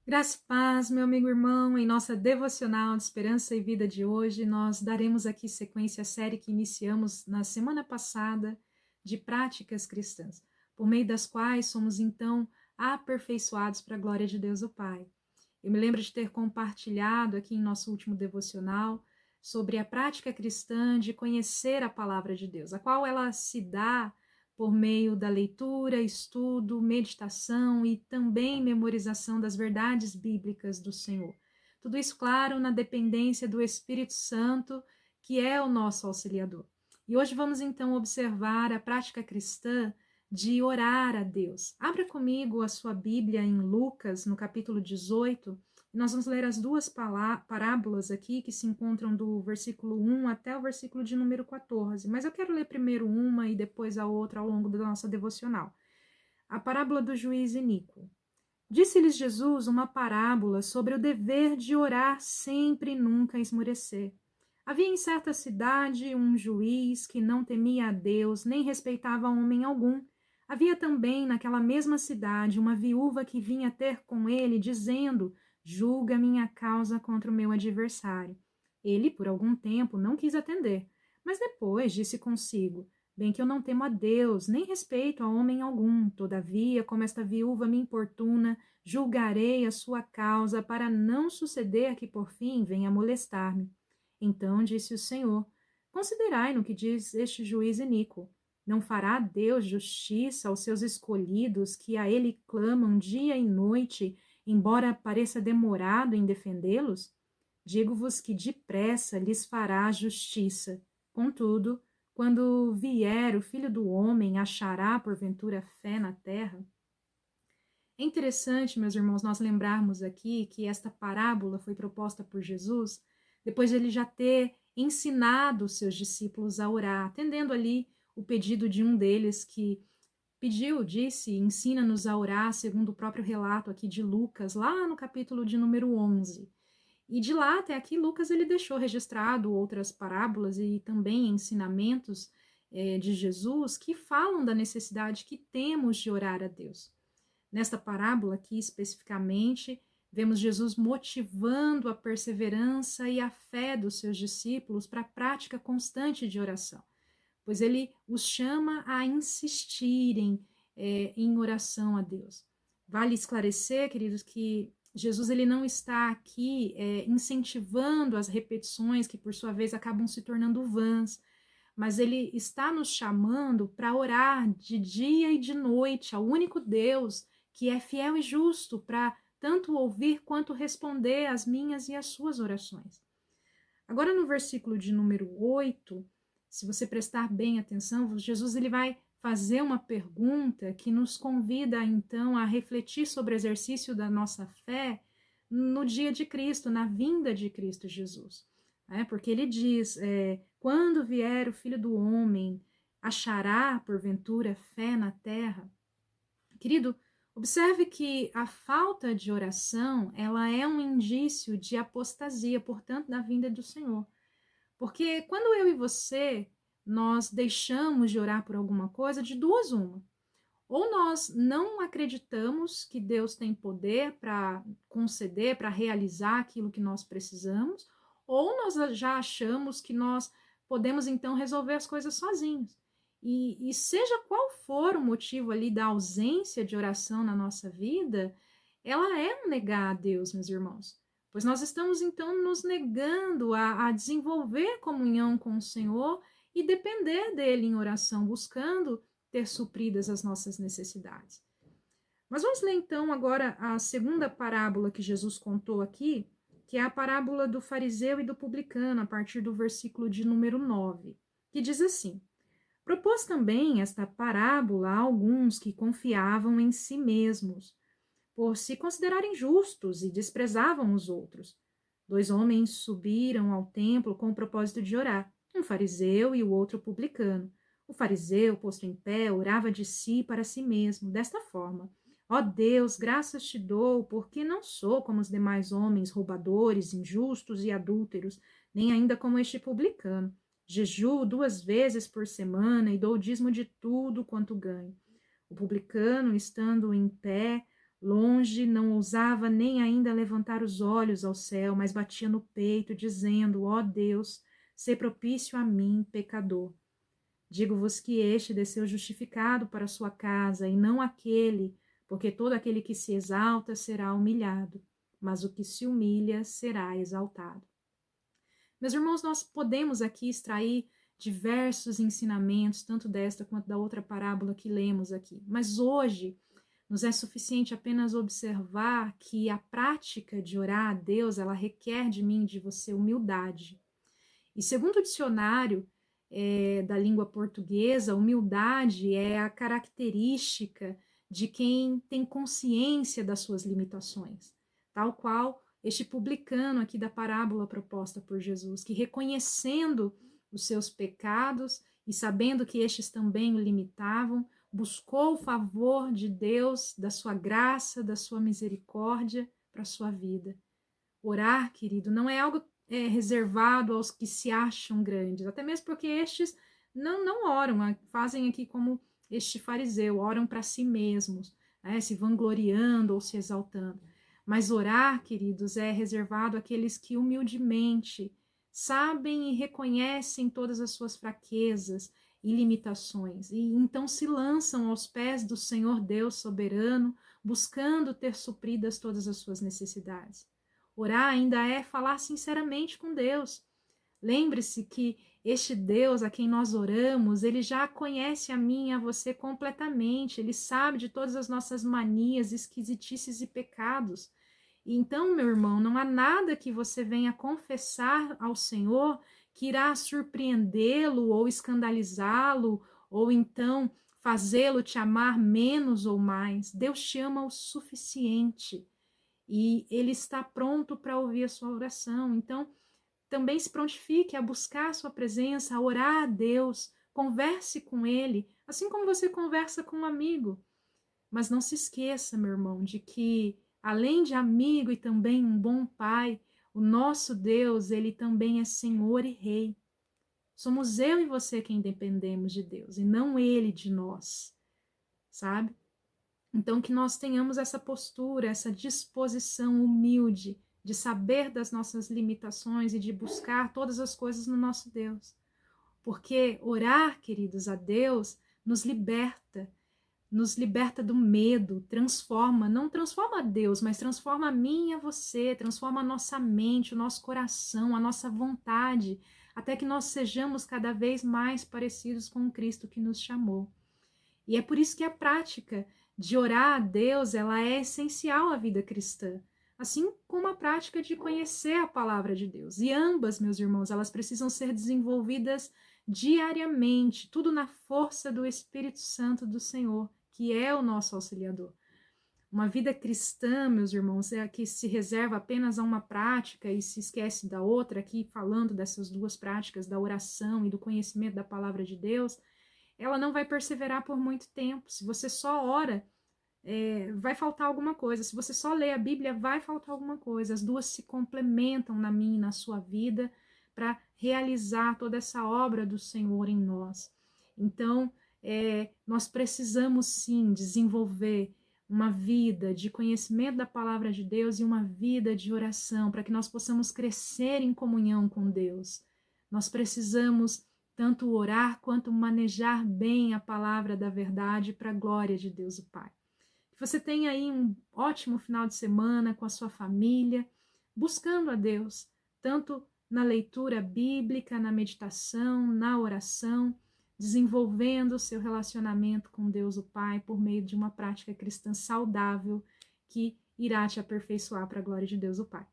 Graça e paz, meu amigo irmão, em nossa devocional de Esperança e Vida de hoje, nós daremos aqui sequência à série que iniciamos na semana passada de práticas cristãs, por meio das quais somos então aperfeiçoados para a glória de Deus o Pai. Eu me lembro de ter compartilhado aqui em nosso último devocional sobre a prática cristã de conhecer a palavra de Deus, a qual ela se dá por meio da leitura, estudo, meditação e também memorização das verdades bíblicas do Senhor. Tudo isso, claro, na dependência do Espírito Santo, que é o nosso auxiliador. E hoje vamos então observar a prática cristã de orar a Deus. Abra comigo a sua Bíblia em Lucas, no capítulo 18, nós vamos ler as duas parábolas aqui que se encontram do versículo 1 até o versículo de número 14. Mas eu quero ler primeiro uma e depois a outra ao longo da nossa devocional. A parábola do juiz iníquo. Disse-lhes Jesus uma parábola sobre o dever de orar sempre e nunca esmorecer. Havia em certa cidade um juiz que não temia a Deus nem respeitava homem algum. Havia também naquela mesma cidade uma viúva que vinha ter com ele, dizendo: julga minha causa contra o meu adversário. Ele, por algum tempo, não quis atender, mas depois disse consigo: bem que eu não temo a Deus, nem respeito a homem algum. Todavia, como esta viúva me importuna, julgarei a sua causa, para não suceder que por fim venha molestar-me. Então disse o Senhor: considerai no que diz este juiz iníquo. Não fará Deus justiça aos seus escolhidos, que a ele clamam dia e noite, embora pareça demorado em defendê-los? Digo-vos que depressa lhes fará justiça. Contudo, quando vier o Filho do Homem, achará porventura fé na terra? É interessante, meus irmãos, nós lembrarmos aqui que esta parábola foi proposta por Jesus depois de ele já ter ensinado os seus discípulos a orar, atendendo ali o pedido de um deles que disse: ensina-nos a orar, segundo o próprio relato aqui de Lucas, lá no capítulo de número 11. E de lá até aqui, Lucas ele deixou registrado outras parábolas e também ensinamentos de Jesus que falam da necessidade que temos de orar a Deus. Nesta parábola aqui especificamente, vemos Jesus motivando a perseverança e a fé dos seus discípulos para a prática constante de oração, pois ele os chama a insistirem em oração a Deus. Vale esclarecer, queridos, que Jesus ele não está aqui incentivando as repetições que, por sua vez, acabam se tornando vãs, mas ele está nos chamando para orar de dia e de noite ao único Deus que é fiel e justo para tanto ouvir quanto responder às minhas e às suas orações. Agora, no versículo de número 8, se você prestar bem atenção, Jesus ele vai fazer uma pergunta que nos convida, então, a refletir sobre o exercício da nossa fé no dia de Cristo, na vinda de Cristo Jesus. Porque ele diz, quando vier o Filho do Homem, achará, porventura, fé na terra? Querido, observe que a falta de oração, ela é um indício de apostasia, portanto, da vinda do Senhor. Porque quando eu e você, nós deixamos de orar por alguma coisa, de duas uma. Ou nós não acreditamos que Deus tem poder para conceder, para realizar aquilo que nós precisamos, ou nós já achamos que nós podemos então resolver as coisas sozinhos. E seja qual for o motivo ali da ausência de oração na nossa vida, ela é um negar a Deus, meus irmãos. Pois nós estamos então nos negando a desenvolver comunhão com o Senhor e depender dele em oração, buscando ter supridas as nossas necessidades. Mas vamos ler então agora a segunda parábola que Jesus contou aqui, que é a parábola do fariseu e do publicano, a partir do versículo de número 9, que diz assim: propôs também esta parábola a alguns que confiavam em si mesmos, por se considerarem justos e desprezavam os outros. Dois homens subiram ao templo com o propósito de orar, um fariseu e o outro publicano. O fariseu, posto em pé, orava de si para si mesmo, desta forma: ó Deus, graças te dou, porque não sou como os demais homens, roubadores, injustos e adúlteros, nem ainda como este publicano. Jejuo 2 vezes por semana e dou o dízimo de tudo quanto ganho. O publicano, estando em pé, Longe, não ousava nem ainda levantar os olhos ao céu, mas batia no peito, dizendo: ó Deus, sê propício a mim, pecador. Digo-vos que este desceu justificado para sua casa, e não aquele, porque todo aquele que se exalta será humilhado, mas o que se humilha será exaltado. Meus irmãos, nós podemos aqui extrair diversos ensinamentos, tanto desta quanto da outra parábola que lemos aqui, mas hoje nos é suficiente apenas observar que a prática de orar a Deus, ela requer de mim e de você humildade. E segundo o dicionário da língua portuguesa, humildade é a característica de quem tem consciência das suas limitações, tal qual este publicano aqui da parábola proposta por Jesus, que reconhecendo os seus pecados e sabendo que estes também o limitavam, buscou o favor de Deus, da sua graça, da sua misericórdia para a sua vida. Orar, querido, não é algo reservado aos que se acham grandes, até mesmo porque estes não oram, fazem aqui como este fariseu, oram para si mesmos, né, se vangloriando ou se exaltando. Mas orar, queridos, é reservado àqueles que humildemente sabem e reconhecem todas as suas fraquezas e limitações, e então se lançam aos pés do Senhor Deus soberano, buscando ter supridas todas as suas necessidades. Orar ainda é falar sinceramente com Deus. Lembre-se que este Deus a quem nós oramos, ele já conhece a mim e a você completamente, ele sabe de todas as nossas manias, esquisitices e pecados. E então, meu irmão, não há nada que você venha confessar ao Senhor que irá surpreendê-lo ou escandalizá-lo, ou então fazê-lo te amar menos ou mais. Deus te ama o suficiente e ele está pronto para ouvir a sua oração. Então, também se prontifique a buscar a sua presença, a orar a Deus, converse com ele, assim como você conversa com um amigo. Mas não se esqueça, meu irmão, de que, além de amigo e também um bom pai, o nosso Deus, ele também é Senhor e Rei. Somos eu e você quem dependemos de Deus, e não ele de nós, sabe? Então, que nós tenhamos essa postura, essa disposição humilde de saber das nossas limitações e de buscar todas as coisas no nosso Deus. Porque orar, queridos, a Deus nos liberta do medo, transforma, não transforma a Deus, mas transforma a mim e a você, transforma a nossa mente, o nosso coração, a nossa vontade, até que nós sejamos cada vez mais parecidos com o Cristo que nos chamou. E é por isso que a prática de orar a Deus, ela é essencial à vida cristã, assim como a prática de conhecer a palavra de Deus. E ambas, meus irmãos, elas precisam ser desenvolvidas diariamente, tudo na força do Espírito Santo do Senhor, que é o nosso auxiliador. Uma vida cristã, meus irmãos, é a que se reserva apenas a uma prática e se esquece da outra, aqui falando dessas duas práticas, da oração e do conhecimento da palavra de Deus, ela não vai perseverar por muito tempo. Se você só ora, vai faltar alguma coisa. Se você só lê a Bíblia, vai faltar alguma coisa. As duas se complementam na minha e na sua vida para realizar toda essa obra do Senhor em nós. Então, nós precisamos sim desenvolver uma vida de conhecimento da palavra de Deus e uma vida de oração para que nós possamos crescer em comunhão com Deus. Nós precisamos tanto orar quanto manejar bem a palavra da verdade para a glória de Deus o Pai. Que você tenha aí um ótimo final de semana com a sua família, buscando a Deus, tanto na leitura bíblica, na meditação, na oração, desenvolvendo o seu relacionamento com Deus o Pai por meio de uma prática cristã saudável que irá te aperfeiçoar para a glória de Deus o Pai.